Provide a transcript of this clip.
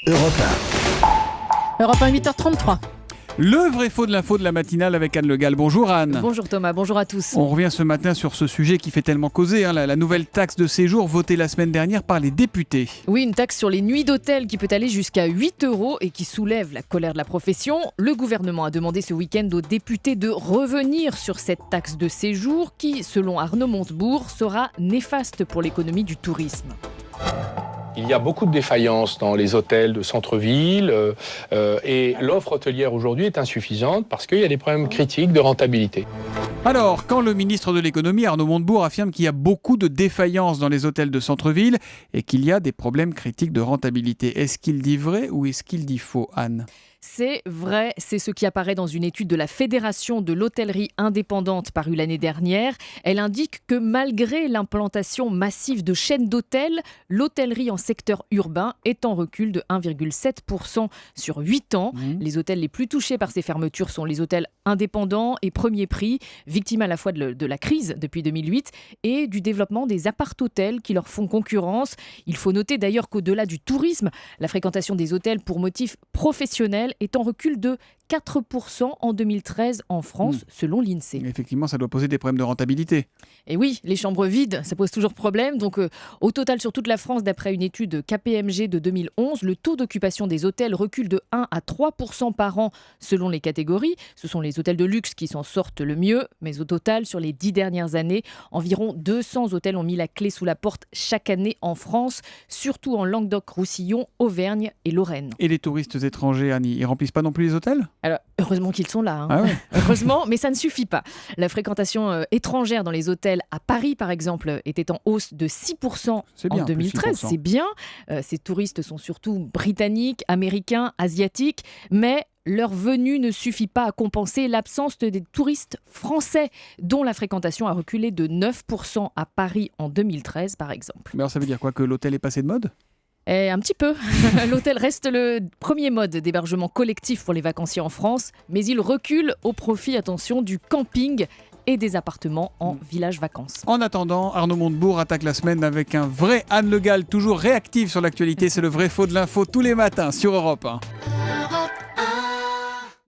Europe Europe 1, 8h33. Le vrai faux de l'info de la matinale avec Anne Le Gall. Bonjour Anne. Bonjour Thomas, bonjour à tous. On revient ce matin sur ce sujet qui fait tellement causer, la nouvelle taxe de séjour votée la semaine dernière par les députés. Oui, une taxe sur les nuits d'hôtel qui peut aller jusqu'à 8 € et qui soulève la colère de la profession. Le gouvernement a demandé ce week-end aux députés de revenir sur cette taxe de séjour qui, selon Arnaud Montebourg, sera néfaste pour l'économie du tourisme. Il y a beaucoup de défaillances dans les hôtels de centre-ville et l'offre hôtelière aujourd'hui est insuffisante parce qu'il y a des problèmes critiques de rentabilité. Alors, quand le ministre de l'économie, Arnaud Montebourg, affirme qu'il y a beaucoup de défaillances dans les hôtels de centre-ville et qu'il y a des problèmes critiques de rentabilité, est-ce qu'il dit vrai ou est-ce qu'il dit faux, Anne ? C'est vrai, c'est ce qui apparaît dans une étude de la Fédération de l'hôtellerie indépendante parue l'année dernière. Elle indique que malgré l'implantation massive de chaînes d'hôtels, l'hôtellerie en secteur urbain est en recul de 1,7% sur 8 ans. Les hôtels les plus touchés par ces fermetures sont les hôtels indépendants et premier prix, victimes à la fois de la crise depuis 2008 et du développement des appart-hôtels qui leur font concurrence. Il faut noter d'ailleurs qu'au-delà du tourisme, la fréquentation des hôtels pour motifs professionnels est en recul de 4% en 2013 en France, selon l'INSEE. Effectivement, ça doit poser des problèmes de rentabilité. Et oui, les chambres vides, ça pose toujours problème. Donc, au total, sur toute la France, d'après une étude KPMG de 2011, le taux d'occupation des hôtels recule de 1 à 3% par an selon les catégories. Ce sont les hôtels de luxe qui s'en sortent le mieux. Mais au total, sur les 10 dernières années, environ 200 hôtels ont mis la clé sous la porte chaque année en France, surtout en Languedoc-Roussillon, Auvergne et Lorraine. Et les touristes étrangers, Annie, ils remplissent pas non plus les hôtels ? Alors, heureusement qu'ils sont là. Hein. Ah ouais. Heureusement, mais ça ne suffit pas. La fréquentation étrangère dans les hôtels à Paris, par exemple, était en hausse de 6% bien, en 2013. 6%. C'est bien. Ces touristes sont surtout britanniques, américains, asiatiques, mais leur venue ne suffit pas à compenser l'absence des touristes français, dont la fréquentation a reculé de 9% à Paris en 2013, par exemple. Mais alors ça veut dire quoi, que l'hôtel est passé de mode ? Un petit peu. L'hôtel reste le premier mode d'hébergement collectif pour les vacanciers en France, mais il recule au profit, attention, du camping et des appartements en village vacances. En attendant, Arnaud Montebourg attaque la semaine avec un vrai Anne Le Gall, toujours réactive sur l'actualité. C'est le vrai faux de l'info tous les matins sur Europe 1.